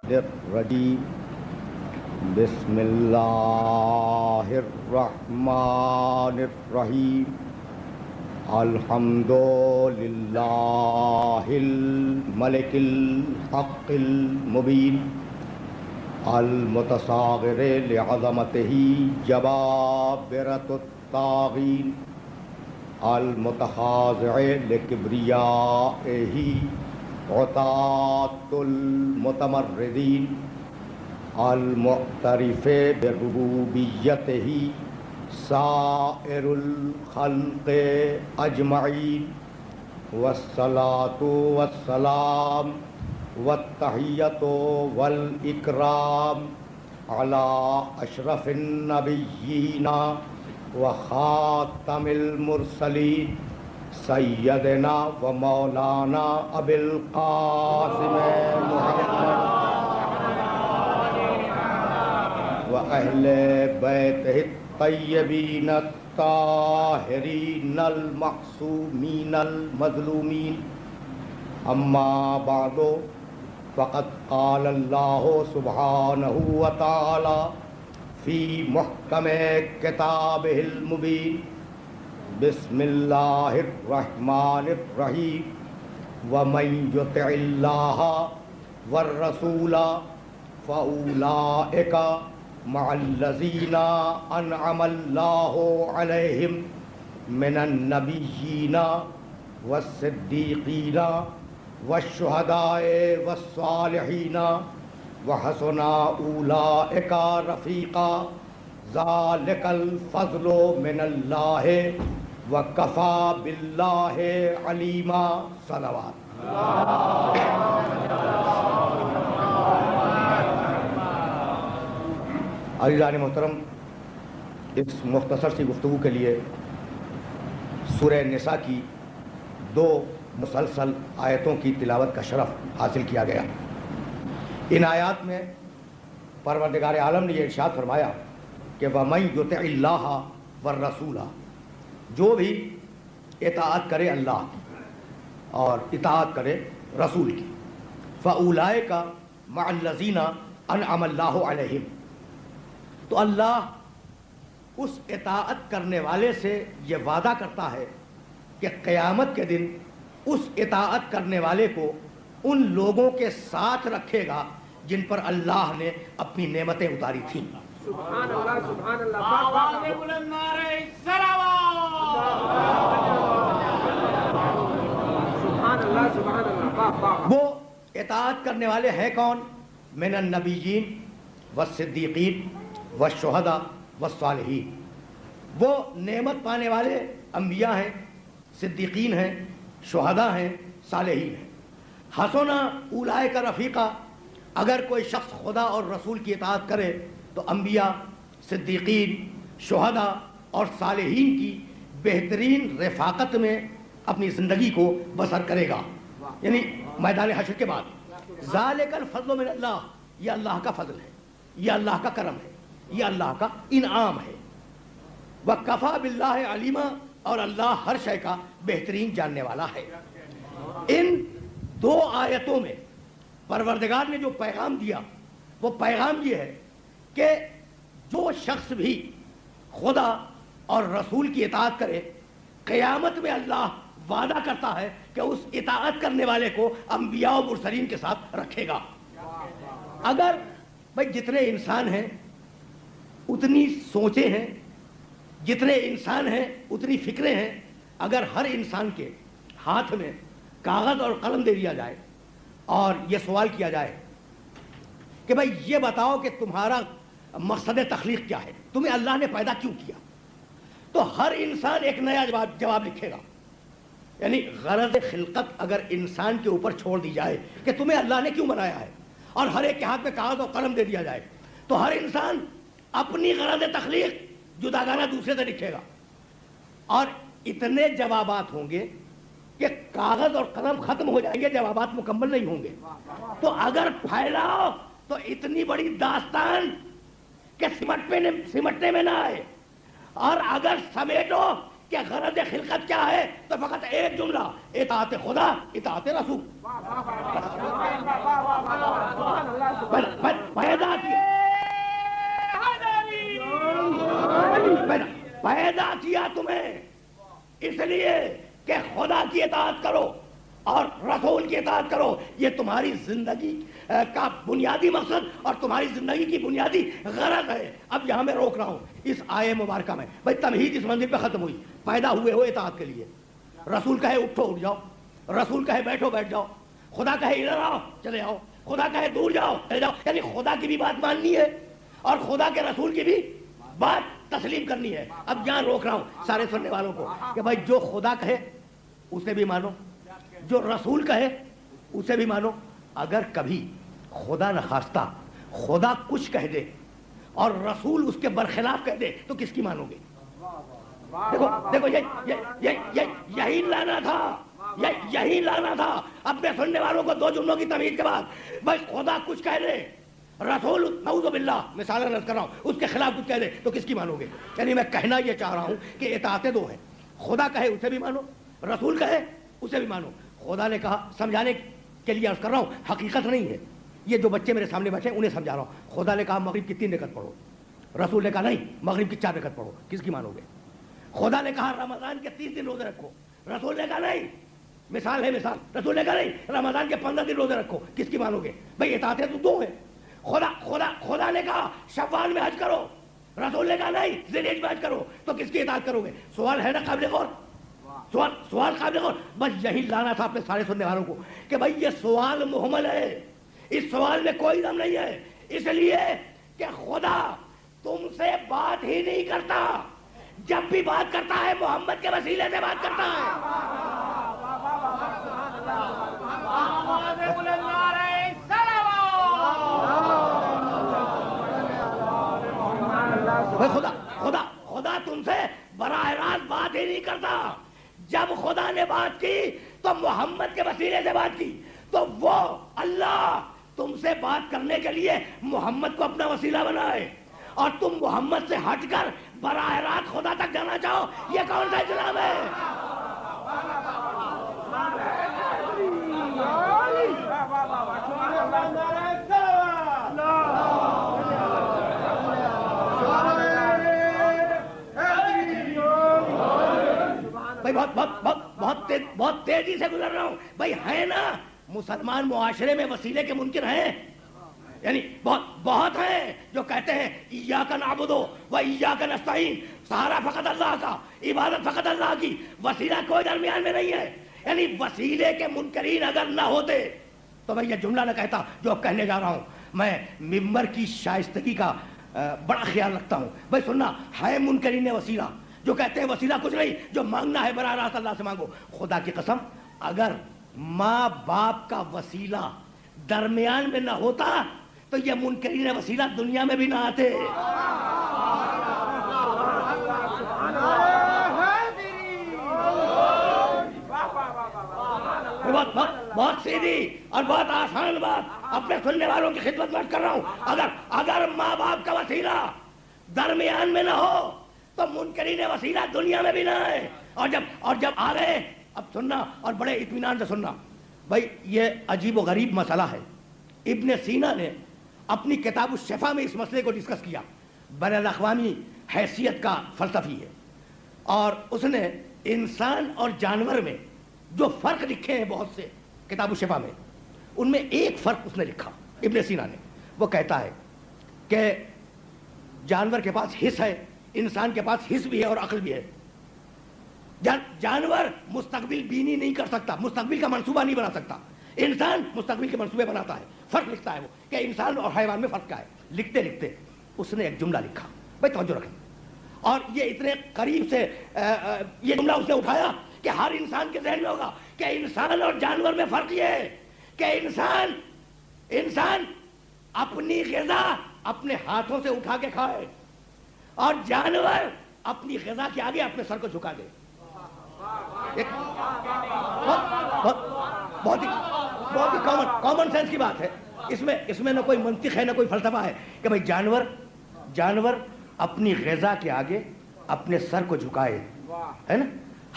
الرجیم بسم اللہ الرحمن الرحیم الحمد للہ الملک الحق المبین المتصاغر لعظمتہ جبابرۃ الطاغین المتخاضع لکبریائہ عطاة المتمردین المعترف بربوبیتہ سائر الخلق اجمعین والصلاة والسلام والتحیۃ والاکرام علی اشرف النبیین وخاتم المرسلین سیدنا و مولانا ابی القاسم محمد و اہل بیتہ الطیبین الطاہرین المعصومین المظلومین اما بعد فقد قال اللہ سبحانہ وتعالی فی محکم کتابہ المبین بسم اللہ الرحمن الرحیم ومن یطع اللہ والرسول فاولئک مع الذین انعم اللہ علیہم من النبیین والصدیقین والشہداء والصالحین وحسن اولئک رفیقا ذالک الفضل من اللہ وکفی باللہ علیما صلوات. عزیزان محترم، اس مختصر سی گفتگو کے لیے سورہ نساء کی 2 مسلسل آیتوں کی تلاوت کا شرف حاصل کیا گیا. ان آیات میں پروردگار عالم نے یہ ارشاد فرمایا کہ وَمَن یُطِعِ اللَّهَ وَالرَّسُولَ، جو بھی اطاعت کرے اللہ کی اور اطاعت کرے رسول کی، فَأُولَئِكَ مَعَ الَّذِينَ أَنْعَمَ اللَّهُ عَلَيْهِمْ، تو اللہ اس اطاعت کرنے والے سے یہ وعدہ کرتا ہے کہ قیامت کے دن اس اطاعت کرنے والے کو ان لوگوں کے ساتھ رکھے گا جن پر اللہ نے اپنی نعمتیں اتاری تھیں. سبحان اللہ سبحان اللہ. وہ اطاعت کرنے والے ہیں کون؟ من النبیین والصدیقین والشہداء والصالحین. وہ نعمت پانے والے انبیاء ہیں، صدیقین ہیں، شہداء ہیں، صالحین ہیں. حسن اولئک رفیقا، اگر کوئی شخص خدا اور رسول کی اطاعت کرے تو انبیاء، صدیقین، شہداء اور صالحین کی بہترین رفاقت میں اپنی زندگی کو بسر کرے گا، یعنی میدان حشر کے بعد. ذالک الفضل من اللہ، یہ اللہ کا فضل ہے، یہ اللہ کا کرم ہے، یہ اللہ کا انعام ہے. وکفی باللہ علیما، اور اللہ ہر شے کا بہترین جاننے والا ہے. ان 2 آیتوں میں پروردگار نے جو پیغام دیا وہ پیغام یہ ہے کہ جو شخص بھی خدا اور رسول کی اطاعت کرے، قیامت میں اللہ وعدہ کرتا ہے کہ اس اطاعت کرنے والے کو انبیاء و مرسلین کے ساتھ رکھے گا. اگر بھائی جتنے انسان ہیں اتنی سوچیں ہیں، جتنے انسان ہیں اتنی فکریں ہیں، اگر ہر انسان کے ہاتھ میں کاغذ اور قلم دے دیا جائے اور یہ سوال کیا جائے کہ بھائی یہ بتاؤ کہ تمہارا مقصد تخلیق کیا ہے، تمہیں اللہ نے پیدا کیوں کیا، تو ہر انسان ایک نیا جواب لکھے گا. یعنی غرض خلقت اگر انسان کے اوپر چھوڑ دی جائے کہ تمہیں اللہ نے کیوں بنایا ہے، اور ہر ایک کے ہاتھ میں کاغذ اور قلم دے دیا جائے، تو ہر انسان اپنی غرض تخلیق جداگانہ دوسرے سے لکھے گا، اور اتنے جوابات ہوں گے کہ کاغذ اور قلم ختم ہو جائیں گے، جوابات مکمل نہیں ہوں گے. تو اگر پھیلاؤ تو اتنی بڑی داستان کہ سمٹنے میں نہ آئے، اور اگر سمیٹو کہ غرض خلقت کیا ہے تو فقط ایک جملہ، اطاعت خدا اطاعت رسول. پیدا کیا تمہیں اس لیے کہ خدا کی اطاعت کرو اور رسول کی اطاعت کرو. یہ تمہاری زندگی کا بنیادی مقصد اور تمہاری زندگی کی بنیادی غرض ہے. اب یہاں میں روک رہا ہوں اس آیے مبارکہ میں. بھائی تمہید اس منزل پہ ختم ہوئی. پیدا ہوئے ہو اطاعت کے لیے. رسول کہے اٹھو اٹھ جاؤ، رسول کہے بیٹھو بیٹھ جاؤ، خدا کہے ادھر آؤ چلے آؤ، خدا کہے دور جاؤ چلے جاؤ. یعنی خدا کی بھی بات ماننی ہے اور خدا کے رسول کی بھی بات تسلیم کرنی ہے. اب یہاں روک رہا ہوں سارے سننے والوں کو کہ بھائی جو خدا کہے اسے بھی مانو، جو رسول کہے اسے بھی مانو. اگر کبھی خدا نخواستہ خدا کچھ کہہ دے اور رسول اس کے برخلاف کہہ دے تو کس کی مانو گے؟ دیکھو یہی لانا تھا، یہی لانا تھا. اپنے سننے والوں کو دو جملوں کی تمہید کے بعد بھائی خدا کچھ کہہ دے، رسول نعوذ باللہ مثال عرض کر رہا ہوں اس کے خلاف کچھ کہہ دے تو کس کی مانو گے؟ یعنی میں کہنا یہ چاہ رہا ہوں کہ اطاعتیں دو ہیں، خدا کہے اسے بھی مانو، رسول کہے اسے بھی مانو. خدا نے کہا، سمجھانے کے لیے عرض کر رہا ہوں، حقیقت نہیں ہے، یہ جو بچے میرے سامنے بیٹھے ہیں انہیں سمجھا رہا ہوں. خدا نے کہا مغرب کی 3 رکعت پڑھو، رسول نے کہا نہیں مغرب کی 4 رکعت پڑھو. کس کی مانو گے؟ خدا نے کہا رمضان کے 30 دن روزے رکھو، رسول نے کہا نہیں، مثال ہے مثال، رسول نے کہا نہیں رمضان کے 15 دن روزے رکھو. کس کی مانو گے؟ بھائی اطاعتیں تو دو ہیں. خدا نے کہا شوال میں حج کرو، رسول نے کہا نہیں ذی الحجہ میں حج کرو. تو کس کی اطاعت کرو گے؟ سوال ہے نا قابل غور، سوال قابل غور. بس یہی لانا تھا اپنے سارے سننے والوں کو کہ بھائی یہ سوال محمل ہے، اس سوال میں کوئی دم نہیں ہے، اس لیے کہ خدا تم سے بات ہی نہیں کرتا، جب بھی بات کرتا ہے محمد کے وسیلے سے بات کرتا ہے. خدا تم سے براہ راست بات ہی نہیں کرتا. جب خدا نے بات کی تو محمد کے وسیلے سے بات کی. تو وہ اللہ تم سے بات کرنے کے لیے محمد کو اپنا وسیلہ بنائے اور تم محمد سے ہٹ کر براہ راست خدا تک جانا چاہو، یہ کون سا اسلام ہے؟ بھائی بہت تیزی سے گزر رہا ہوں. بھائی ہے نا مسلمان معاشرے میں وسیلے کے منکر ہیں، یعنی بہت ہیں جو کہتے ہیں ایاک نعبد و ایاک نستعین، سہارا فقط اللہ کا، عبادت فقط اللہ کی، وسیلہ کوئی درمیان میں نہیں ہے. یعنی وسیلے کے منکرین اگر نہ ہوتے تو میں یہ جملہ نہ کہتا جو اب کہنے جا رہا ہوں. میں ممبر کی شائستگی کا بڑا خیال رکھتا ہوں. بھائی سننا، ہے منکرین وسیلہ جو کہتے ہیں وسیلہ کچھ نہیں، جو مانگنا ہے براہ راست اللہ سے مانگو. خدا کی قسم اگر ماں باپ کا وسیلہ درمیان میں نہ ہوتا تو یہ منکرین وسیلہ دنیا میں بھی نہ آتے. بہت سیدھی اور بہت آسان بات اپنے سننے والوں کی خدمت میں کر رہا ہوں. اگر ماں باپ کا وسیلہ درمیان میں نہ ہو تو منکرین وسیلہ دنیا میں بھی نہ آئے. اور جب آ گئے، اب سننا اور بڑے اطمینان سے سننا. بھائی یہ عجیب و غریب مسئلہ ہے. ابن سینا نے اپنی کتاب الشفا میں اس مسئلے کو ڈسکس کیا. بین الاقوامی حیثیت کا فلسفی ہے اور اس نے انسان اور جانور میں جو فرق لکھے ہیں بہت سے کتاب الشفا میں، ان میں ایک فرق اس نے لکھا ابن سینا نے. وہ کہتا ہے کہ جانور کے پاس حس ہے، انسان کے پاس حس بھی ہے اور عقل بھی ہے. جانور مستقبل بینی نہیں کر سکتا، مستقبل کا منصوبہ نہیں بنا سکتا. انسان مستقبل کے منصوبے بناتا ہے. فرق لکھتا ہے وہ کہ انسان اور حیوان میں فرق کیا ہے. لکھتے لکھتے اس نے ایک جملہ لکھا. بھائی توجہ رکھیں، اور یہ اتنے قریب سے یہ جملہ اس نے اٹھایا کہ ہر انسان کے ذہن میں ہوگا کہ انسان اور جانور میں فرق یہ ہے کہ انسان اپنی غذا اپنے ہاتھوں سے اٹھا کے کھائے اور جانور اپنی غذا کے آگے اپنے سر کو جھکا دے. بہت ہی کامن سینس کی بات ہے. اس میں نہ کوئی منطق ہے نہ کوئی فلسفہ ہے کہ بھائی جانور اپنی غذا کے آگے اپنے سر کو جھکائے، ہے نا،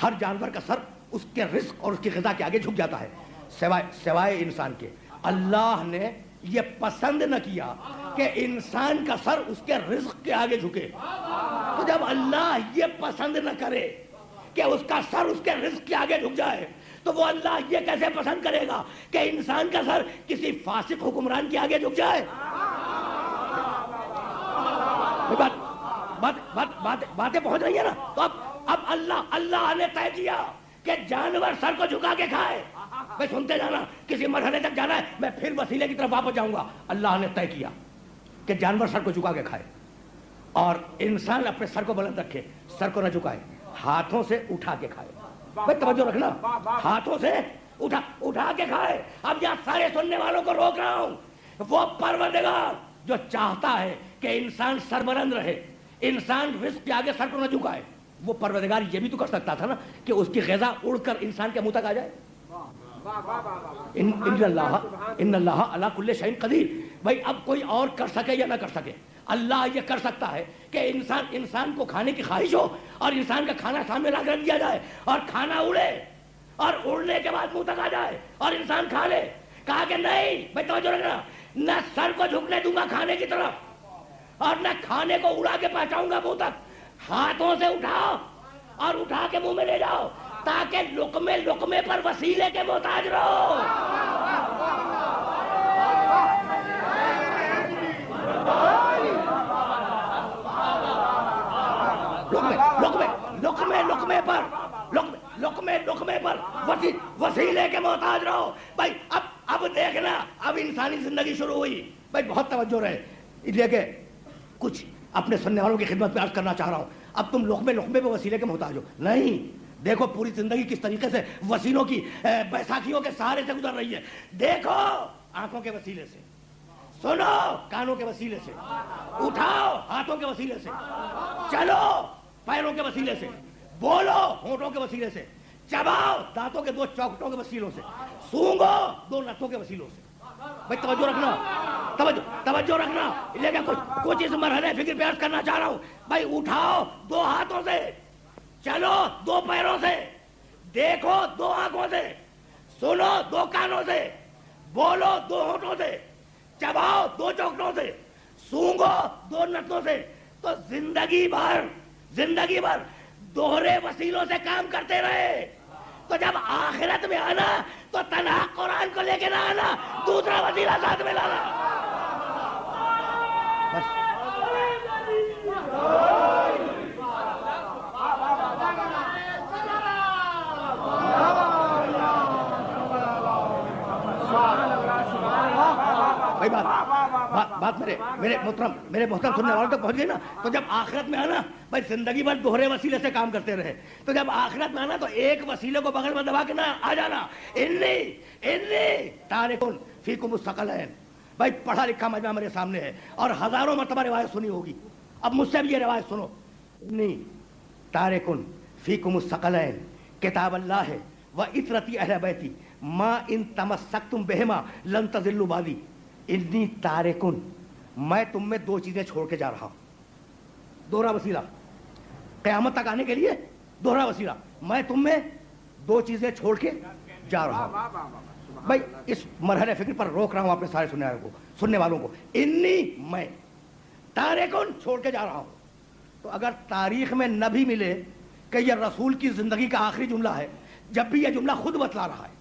ہر جانور کا سر اس کے رزق اور اس کی غذا کے آگے جھک جاتا ہے سوائے انسان کے۔ اللہ نے یہ پسند نہ کیا کہ انسان کا سر اس کے رزق کے آگے جھکے۔ تو جب اللہ یہ پسند نہ کرے کہ اس کا سر اس کے رزق کے آگے جھک جائے، تو وہ اللہ یہ کیسے پسند کرے گا کہ انسان کا سر کسی فاسق حکمران کے آگے جھک جائے؟ باتیں پہنچ رہی ہیں نا؟ تو اب اللہ نے طے کیا کہ جانور سر کو جھکا کے کھائے۔ میں سنتے جانا، کسی مرحلے تک جانا ہے، میں پھر وسیلے کی طرف واپس جاؤں گا۔ اللہ نے طے کیا کہ جانور سر کو جھکا کے کھائے اور انسان اپنے سر کو بلند رکھے، سر کو نہ جھکائے، ہاتھوں سے اٹھا کے کھائے۔ بھائی توجہ رکھنا، ہاتھوں سے اٹھا کے کھائے۔ اب یہاں سارے سننے والوں کو روک رہا ہوں، وہ پروردگار جو چاہتا ہے کہ انسان سربلند رہے، انسان رزق کے آگے سر کو نہ جھکائے، وہ پروردگار یہ بھی تو کر سکتا تھا نا کہ اس کی غذا اڑ کر انسان کے منہ تک آ جائے۔ ان اللہ علی کل شیء قدیر۔ بھائی اب کوئی اور کر سکے یا نہ کر سکے، اللہ یہ کر سکتا ہے کہ انسان کو کھانے کی خواہش ہو اور انسان کا کھانا سامنے لا کر دیا جائے اور کھانا اڑے اور اڑنے کے بعد منہ تک آ جائے اور انسان کھا لے۔ کہا کہ نہیں، بھائی توجہ رکھنا، نہ سر کو جھکنے دوں گا کھانے کی طرف اور نہ کھانے کو اڑا کے پہنچاؤں گا منہ تک۔ ہاتھوں سے اٹھاؤ اور اٹھا کے منہ میں لے جاؤ تاکہ لقمے پر وسیلے کے محتاج رہو۔ لقمے پر وسیلے کے محتاج رہو۔ بھائی اب دیکھنا، اب انسانی زندگی شروع ہوئی۔ بھائی بہت توجہ رہے، اس لیے کہ کچھ اپنے سننے والوں کی خدمت میں عرض کرنا چاہ رہا ہوں۔ اب تم لقمے پہ وسیلے کے محتاج ہو نہیں، دیکھو پوری زندگی کس طریقے سے وسیلوں کی بیساکھیوں کے سہارے سے گزر رہی ہے۔ دیکھو آنکھوں کے وسیلے سے، سنو کانوں کے وسیلے سے، اٹھاؤ ہاتھوں کے وسیلے سے، چلو پیروں کے وسیلے سے، بولو ہونٹوں کے وسیلے سے، چباؤ دانتوں کے 2 چوکھٹوں کے وسیلوں سے، سونگو 2 نتوں کے وسیلوں سے۔ بھائی توجہ رکھنا، توجہ رکھنا، لیکن کچھ اس مرحلے فکر پیش کرنا چاہ رہا ہوں۔ بھائی اٹھاؤ 2 ہاتھوں سے، چلو 2 پیروں سے، دیکھو 2 آنکھوں سے، سنو 2 کانوں سے، بولو 2 ہونٹوں سے، چباؤ 2 چوکھٹوں سے، سونگو 2 نتوں سے۔ تو زندگی بھر دوہرے وسیلوں سے کام کرتے رہے، تو جب آخرت میں آنا تو تنہا قرآن کو لے کے نہ آنا، دوسرا وسیلہ ساتھ میں لانا۔ بات میرے محترم سننے والوں تک پہنچ گئی نا؟ تو جب آخرت میں آنا، بھائی زندگی بھر دوہرے وسیلے سے کام کرتے رہے، تو جب آخرت میں آنا تو ایک وسیلے کو بغل میں دبا کے نہ آ جانا۔ انی تارکن فیکم الثقلین۔ بھائی پڑھا لکھا مجمع میرے سامنے ہے اور ہزاروں مرتبہ روایت سنی ہوگی، اب مجھ سے بھی یہ روایت سنو۔ انی تارکن فیکم الثقلین کتاب اللہ و عطرتی اہل بیتی ما ان تمسکتم بہما لن تضلوا بعدی۔ انی تارکن، میں تم میں 2 چیزیں چھوڑ کے جا رہا ہوں، دوہرا وسیلہ قیامت تک آنے کے لیے، دوہرا وسیلہ، میں تم میں 2 چیزیں چھوڑ کے جا رہا ہوں۔ بھائی اس مرحلے فکر پر روک رہا ہوں اپنے سارے سننے والوں کو۔ انی میں تارکن چھوڑ کے جا رہا ہوں۔ تو اگر تاریخ میں نہ بھی ملے کہ یہ رسول کی زندگی کا آخری جملہ ہے، جب بھی یہ جملہ خود بتلا رہا ہے،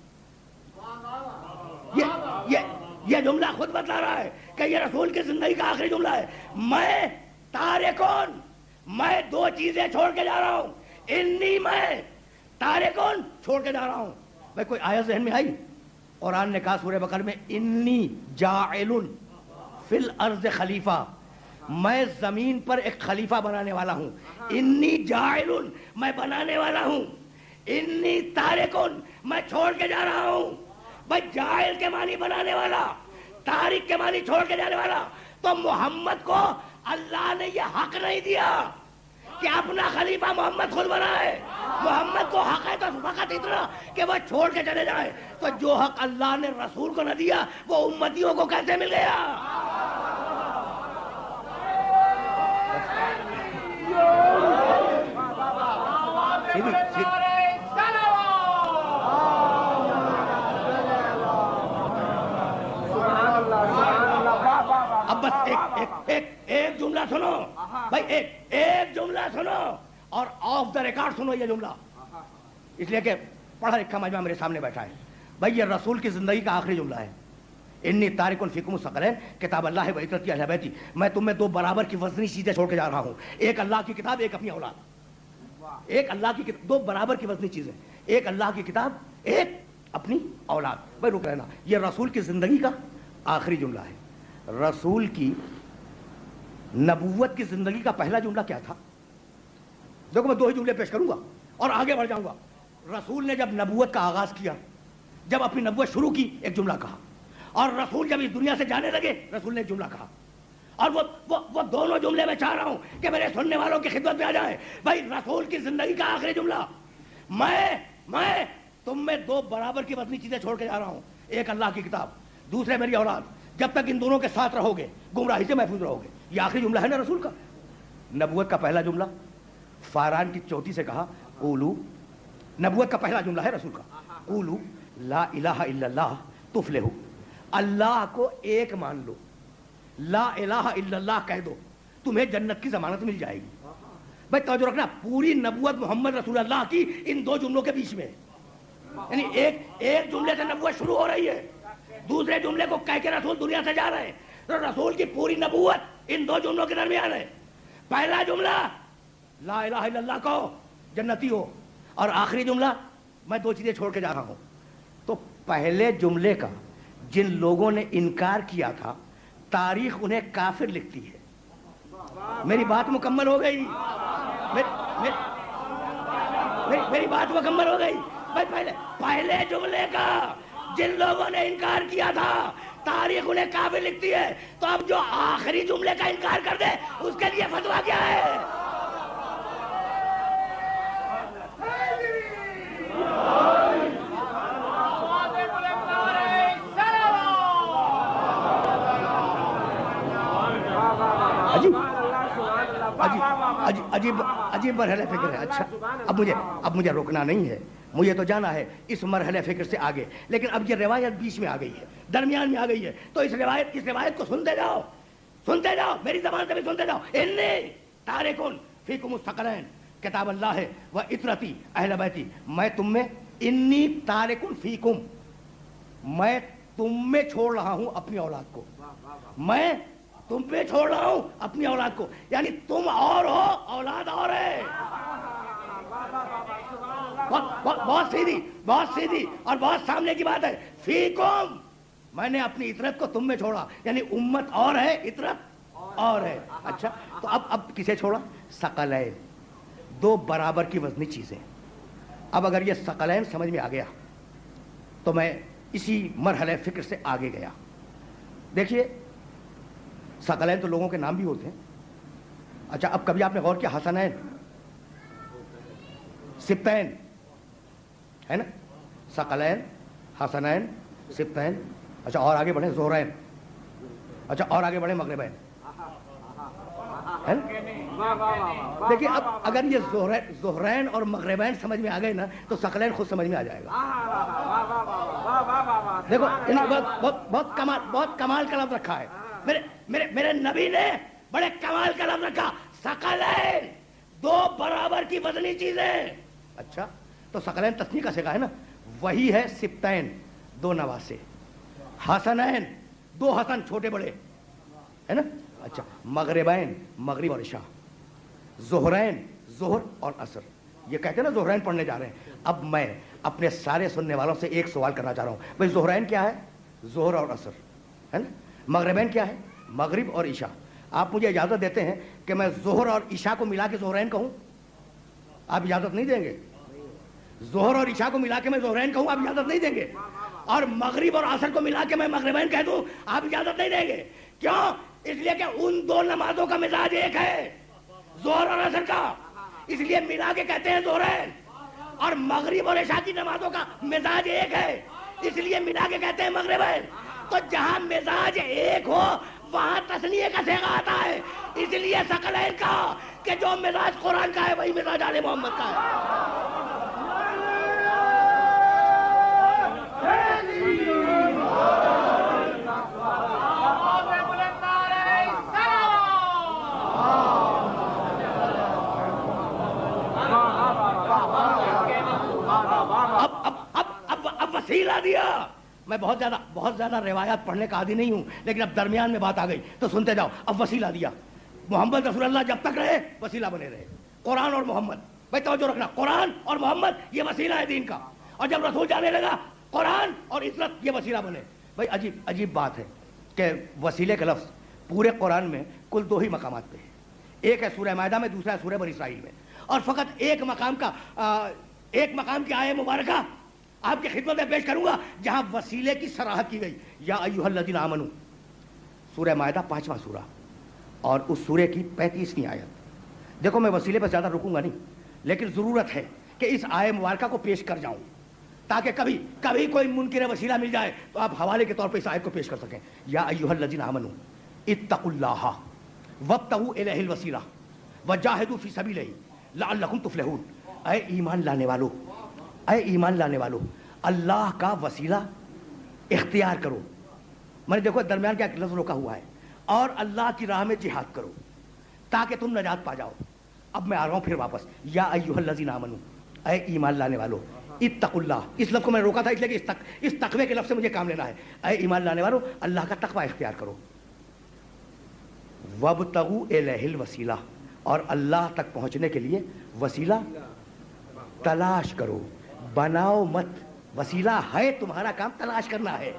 یہ جملہ خود بتلا رہا ہے کہ یہ رسول کی زندگی کا آخری جملہ ہے، میں تارکن، میں 2 چیزیں چھوڑ کے جا رہا ہوں۔ انی میں تارکن چھوڑ کے جا رہا ہوں۔ بھائی کوئی آیت ذہن میں آئی؟ قرآن نے کہا سورہ بقرہ میں انی جاعل فی الارض خلیفہ، میں زمین پر ایک خلیفہ بنانے والا ہوں۔ انی جاعل، میں بنانے والا ہوں۔ انی تارکن، میں چھوڑ کے جا رہا ہوں۔ بھائی جاعل کے معنی بنانے والا، تارک کے معنی چھوڑ کے جانے والا۔ تو محمد کو اللہ نے یہ حق نہیں دیا کہ اپنا خلیفہ محمد خود بنائے۔ محمد کو حق ہے تو فقط اتنا کہ وہ چھوڑ کے چلے جائے۔ تو جو حق اللہ نے رسول کو نہ دیا وہ امتیوں کو کیسے مل گیا؟ سنو بھائی، ایک جملہ سنو اور آف دا ریکارڈ سنو یہ جملہ، اس لیے کہ پڑھا لکھا مجمع میرے سامنے بیٹھا ہے. بھائی یہ رسول کی زندگی کا آخری جملہ ہے. انی تارکن فیکم الثقلین کتاب اللہ و عترتی اہل بیتی. میں تم میں دو برابر کی وزنی چیزیں چھوڑ کے جا رہا ہوں، ایک اللہ کی کتاب، ایک اپنی اولاد. ایک اللہ کی دو برابر کی وزنی چیزیں، ایک اللہ کی کتاب، ایک اپنی اولاد. بھائی رک رہنا، یہ رسول کی زندگی کا آخری جملہ ہے. رسول کی نبوت کی زندگی کا پہلا جملہ کیا تھا؟ دیکھو میں دو ہی جملے پیش کروں گا اور آگے بڑھ جاؤں گا. رسول نے جب نبوت کا آغاز کیا، جب اپنی نبوت شروع کی، ایک جملہ کہا. اور رسول جب اس دنیا سے جانے لگے، رسول نے ایک جملہ کہا. اور وہ دونوں جملے میں چاہ رہا ہوں کہ میرے سننے والوں کی خدمت میں آ جائیں. بھائی رسول کی زندگی کا آخری جملہ، میں تم میں دو برابر کی وزنی چیزیں چھوڑ کے جا رہا ہوں، ایک اللہ کی کتاب، دوسرے میری اولاد. جب تک ان دونوں کے ساتھ رہو گے گمراہی سے محفوظ رہو گے. یہ آخری جملہ ہے نا رسول کا. نبوت کا پہلا جملہ فاران کی چوٹی سے کہا قولو. نبوت کا پہلا جملہ ہے رسول کا، قولو لا الہ الا اللہ تفلحو. اللہ کو ایک مان لو، لا الہ الا اللہ کہہ دو، تمہیں جنت کی ضمانت مل جائے گی. بھائی توجہ رکھنا، پوری نبوت محمد رسول اللہ کی ان دو جملوں کے بیچ میں، یعنی ایک جملے سے نبوت شروع ہو رہی ہے، دوسرے جملے کو کہہ کے رسول دنیا سے جا رہے ہیں. تو رسول کی پوری نبوت ان دو جملوں کے درمیان ہے. پہلا جملہ لا الہ الا اللہ کہو جنتی ہو، اور آخری جملہ میں دو چیزیں چھوڑ کے جا رہا ہوں. تو پہلے جملے کا جن لوگوں نے انکار کیا تھا، تاریخ انہیں کافر لکھتی ہے. میری بات مکمل ہو گئی، میری بات مکمل ہو گئی. بھائی پہلے جملے کا جن لوگوں نے انکار کیا تھا، تاریخ انہیں کافر لکھتی ہے. تو اب جو آخری جملے کا انکار کر دے اس کے لیے فتویٰ کیا ہے؟ عجیب مرحلہ فکر ہے. اچھا اب مجھے روکنا نہیں ہے، مجھے تو جانا ہے اس مرحلہ فکر سے آگے. لیکن اب یہ روایت بیچ میں آ گئی ہے، درمیان میں آ گئی ہے. تو اس روایت کو سنتے جاؤ، میری زبان سے بھی سنتے جاؤ. انی تارکن فیکم الثقلین کتاب اللہ و عترتی اہل بیتی. میں تم میں، انی تارکن فیکم، میں تم میں چھوڑ رہا ہوں اپنی اولاد کو. میں تم پہ چھوڑ رہا ہوں اپنی اولاد کو، یعنی تم اور ہو، اولاد اور ہے. بہت سیدھی اور بہت سامنے کی بات ہے. فیکم، میں نے اپنی عطرت کو تم میں چھوڑا، یعنی امت اور ہے، عطرت اور ہے. اچھا تو اب کسے چھوڑا؟ ثقلین، دو برابر کی وزنی چیزیں. اب اگر یہ ثقلین سمجھ میں آ گیا تو میں اسی مرحلہ فکر سے آگے گیا. دیکھیے ثقلین تو لوگوں کے نام بھی ہوتے ہیں. اچھا اب کبھی آپ نے غور کیا حسنین، سبتین ہے نا؟ ثقلین، حسنین، سبتین. اچھا اور آگے بڑھیں زہرین. اچھا اور آگے بڑھیں مغربین، ہے نا؟ دیکھیے اب اگر یہ زہرین اور مغربین سمجھ میں آ گئے نا تو ثقلین خود سمجھ میں آ جائے گا. دیکھو بہت کمال کا لفظ رکھا ہے میرے نبی نے، بڑے کمال کا لفظ رکھا، ثقلین، دو برابر کی وزنی چیزیں. اچھا تو ثقلین تثنیہ کا صیغہ ہے نا، وہی ہے سبتین، دو نواسے. حسنین، دو حسن چھوٹے بڑے، ہے نا؟ اچھا مغربین، مغرب اور عشاء. ظہرین، ظہر اور عصر. یہ کہتے ہیں نا ظہرین پڑھنے جا رہے ہیں. اب میں اپنے سارے سننے والوں سے ایک سوال کرنا چاہ رہا ہوں. بھائی ظہرین کیا ہے؟ ظہر اور عصر، ہے نا؟ مغربین کیا ہے؟ مغرب اور عشاء. آپ مجھے اجازت دیتے ہیں کہ میں ظہر اور عشاء کو ملا کے ظہرین کہوں؟ آپ اجازت نہیں دیں گے؟ ظہر اور عشاء کو ملا کے میں ظہرین کہوں؟ آپ اجازت نہیں دیں گے؟ اور مغرب اور عصر کو ملا کے میں مغربین کہہ دوں؟ آپ اجازت نہیں دیں گے؟ کیوں؟ اس لیے کہ ان دو نمازوں کا مزاج ایک ہے، ظہر اور عصر کا، اس لیے ملا کے کہتے ہیں ظہرین. اور مغرب اور عشاء کی نمازوں کا مزاج ایک ہے، اس لیے ملا کے کہتے ہیں مغربین. تو جہاں مزاج ایک ہو وہاں تثنیہ کا صیغہ آتا ہے. اس لیے ثقلین کا کہ جو مزاج قرآن کا ہے وہی مزاج آل محمد کا ہے. میں بہت زیادہ روایات پڑھنے کا عادی نہیں ہوں، لیکن اب درمیان میں بات آ گئی تو سنتے جاؤ. اب وسیلہ دیا، محمد رسول اللہ جب تک رہے وسیلہ بنے رہے. قرآن اور محمد، بھائی توجہ رکھنا، قرآن اور محمد یہ وسیلہ ہے دین کا. اور جب رسول جانے لگا قرآن اور عزت یہ وسیلہ بنے. بھائی عجیب بات ہے کہ وسیلے کا لفظ پورے قرآن میں کل 2 ہی مقامات پہ ہے. ایک ہے سورہ مائدہ میں، دوسرا ہے سورہ بنی اسرائیل میں. اور فقط ایک مقام کی آیت مبارکہ آپ کی خدمت میں پیش کروں گا جہاں وسیلے کی صراحت کی گئی. یا ایھا الذین آمنو، سورہ مائدہ 5واں سورہ اور اس سورے کی 35ویں آیت. دیکھو میں وسیلے پر زیادہ رکوں گا نہیں، لیکن ضرورت ہے کہ اس آیت مبارکہ کو پیش کر جاؤں تاکہ کبھی کوئی منکر وسیلہ مل جائے تو آپ حوالے کے طور پہ اس آیت کو پیش کر سکیں. یا ایھا الذین آمنو اتقوا اللہ وابتغوا الیہ الوسیلہ وجاہدوا فی سبیلہ لعلکم تفلحون. اے ایمان لانے والو، اللہ کا وسیلہ اختیار کرو. میں نے دیکھو درمیان کیا لفظ روکا ہوا ہے، اور اللہ کی راہ میں جہاد کرو تاکہ تم نجات پا جاؤ. اب میں آ رہا ہوں پھر واپس. یا ایھا الذین آمنو، اے ایمان لانے والو، اتقوا اللہ. اس لفظ کو میں نے روکا تھا اس لیے کہ اس تقوی کے لفظ سے مجھے کام لینا ہے. اے ایمان لانے والو، اللہ کا تقوی اختیار کرو. وابتغوا الیہ الوسیلہ، اور اللہ تک پہنچنے کے لیے وسیلہ تلاش کرو، بناؤ مت. وسیلہ ہے تمہارا کام تلاش کرنا ہے.